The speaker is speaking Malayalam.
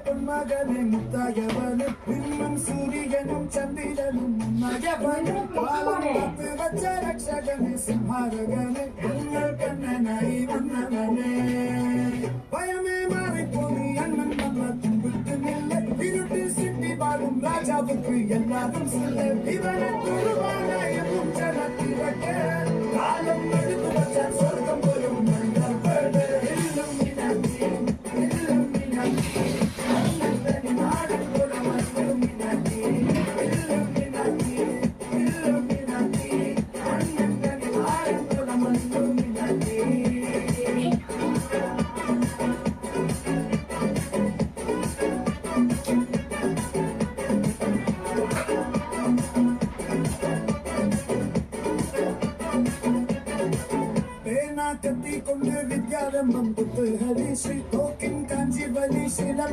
പൊന്മകനെ മുത്തായവന് ഇന്നും സൂര്യനും ചന്ദ്രനും മുന്നയവന് പാലം കാത്ത് വച്ച രക്ഷകന് സിംഹാരകന് ഞങ്ങൾ കണ്ണനായി വന്നവനെ ഭയമേ മാറിപ്പോയി അണ്ണൻ വന്ന തുമ്പുന്നില്ല ഇരുട്ടിൽ സിറ്റി പാടും രാജാവുക്ക് എല്ലാതും സില്ല ഇവനെ തുരുവാനായും ജനത്തിരക്ക് കാലം എടുത്തു വച്ച സ്വർഗം പോലും കത്തി കൊണ്ട് വിദ്യാരംഭം കുത്ത് ഹരിശ്രീ തോക്കിൻ കാഞ്ചി വലി ശീലം